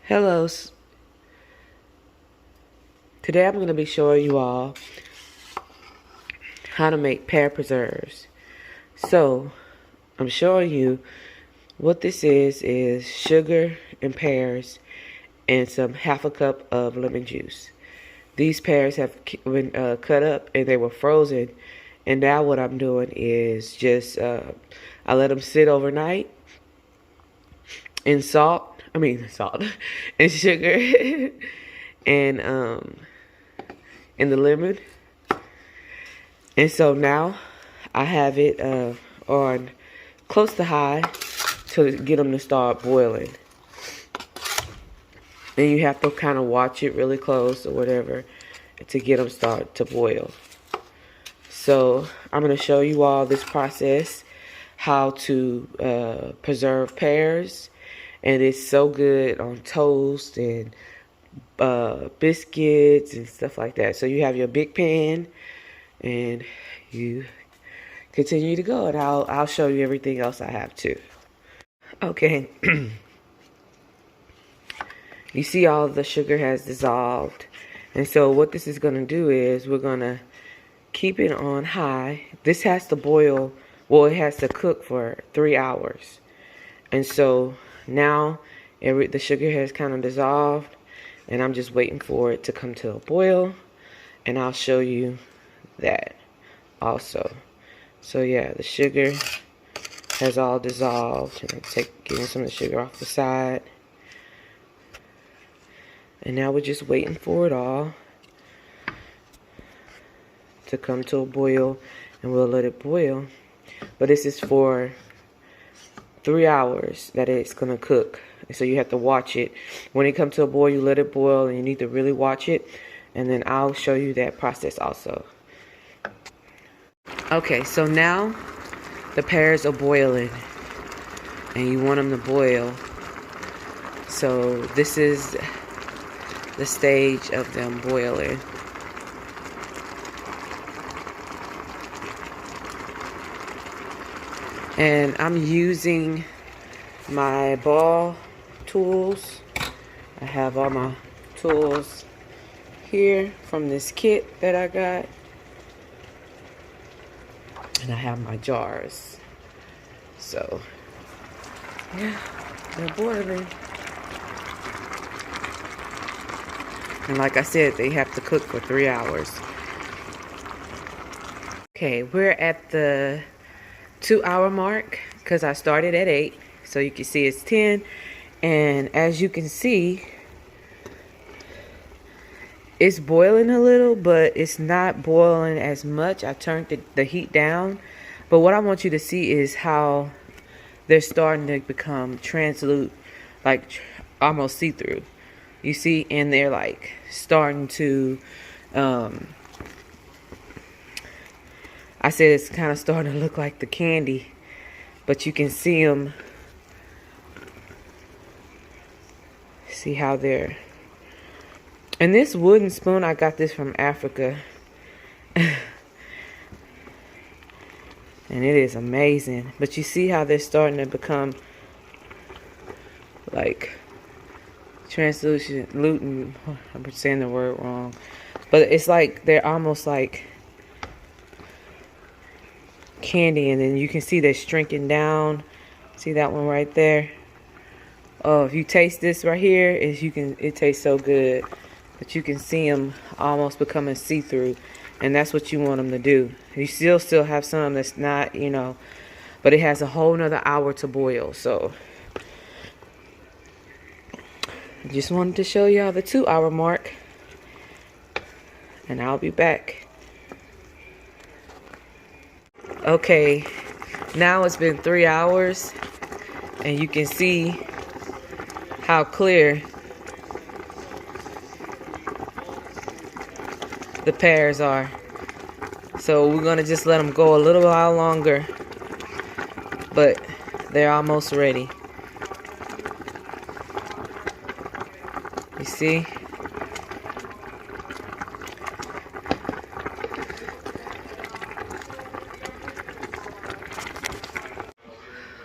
Hello. Today I'm going to be showing you all how to make pear preserves. So I'm showing you what this is sugar and pears and some half a cup of lemon juice. These pears have been cut up and they were frozen, and now what I'm doing is just I let them sit overnight in salt and sugar and in the lemon. And so now I have it on close to high to get them to start boiling. And you have to kind of watch it really close or whatever to get them start to boil. So I'm going to show you all this process, how to preserve pears. And it's so good on toast and biscuits and stuff like that. So you have your big pan and you continue to go, and I'll show you everything else I have too. Okay. You see all the sugar has dissolved, and so what this is going to do is we're going to keep it on high. This has to boil, well, it has to cook for 3 hours. And so now the sugar has kind of dissolved, and I'm just waiting for it to come to a boil, and I'll show you that also. So yeah, the sugar has all dissolved, and I'm getting some of the sugar off the side. And now we're just waiting for it all to come to a boil, and we'll let it boil. But this is for 3 hours that it's gonna cook. And so you have to watch it. When it comes to a boil, you let it boil, and you need to really watch it. And then I'll show you that process also. Okay, so now the pears are boiling, and you want them to boil. So this is the stage of them boiling. And I'm using my ball tools. I have all my tools here from this kit that I got. And I have my jars. So, yeah, they're boiling. And like I said, they have to cook for 3 hours. Okay, we're at the 2-hour mark because I started at 8. So you can see it's 10. And as you can see, it's boiling a little, but it's not boiling as much. I turned the heat down. But what I want you to see is how they're starting to become translucent, like almost see-through. You see, and they're like starting to, I said it's kind of starting to look like the candy, but you can see them. See how they're, and this wooden spoon, I got this from Africa. And it is amazing. But you see how they're starting to become like translucent. I'm saying the word wrong. But it's like they're almost like candy. And then you can see they're shrinking down. See that one right there? Oh, if you taste this right here, it tastes so good. But you can see them almost becoming see-through. And that's what you want them to do. You still have some that's not, but it has a whole nother hour to boil. So just wanted to show y'all the 2-hour mark. And I'll be back. Okay, now it's been 3 hours. And you can see how clear the pears are. So we're gonna just let them go a little while longer, but they're almost ready. You see?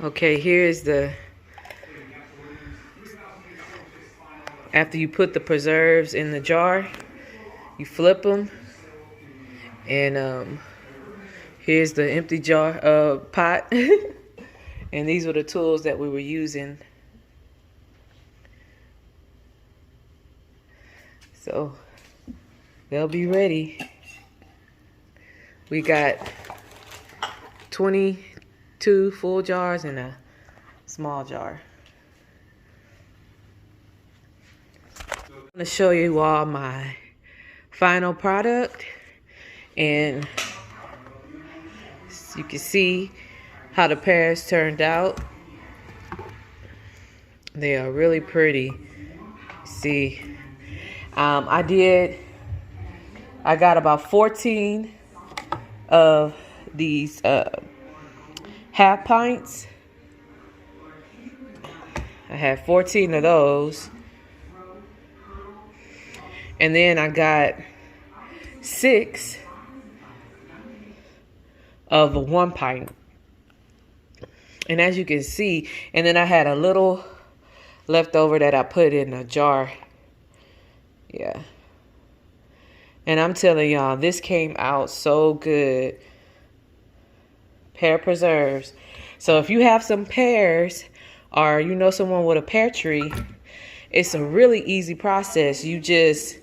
Okay, here's the After you put the preserves in the jar, you flip them, and here's the empty jar pot. And these were the tools that we were using. So they'll be ready. We got 22 full jars and a small jar. I'm going to show you all my final product, and you can see how the pears turned out. They are really pretty. See, I got about 14 of these half pints. I had 14 of those. And then I got 6 of a 1 pint. And as you can see, and then I had a little left over that I put in a jar. Yeah. And I'm telling y'all, this came out so good. Pear preserves. So if you have some pears, or you know someone with a pear tree, it's a really easy process. You just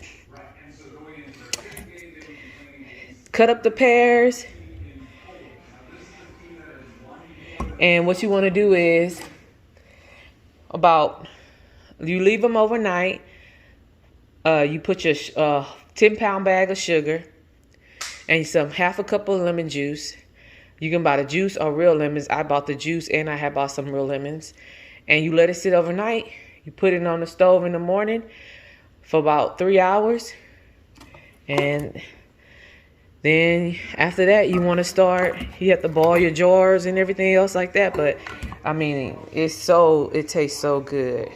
cut up the pears. And what you want to do is you leave them overnight. You put your 10-pound bag of sugar and half a cup of lemon juice. You can buy the juice or real lemons. I bought the juice and I had bought some real lemons. And you let it sit overnight. You put it on the stove in the morning for about 3 hours. And then after that, you want to start. You have to boil your jars and everything else like that. But I mean, it tastes so good.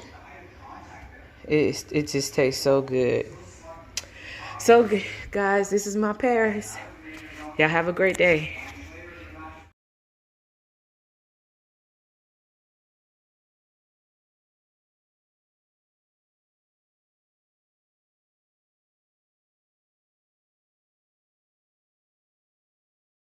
It just tastes so good. So guys, this is my pears. Y'all have a great day.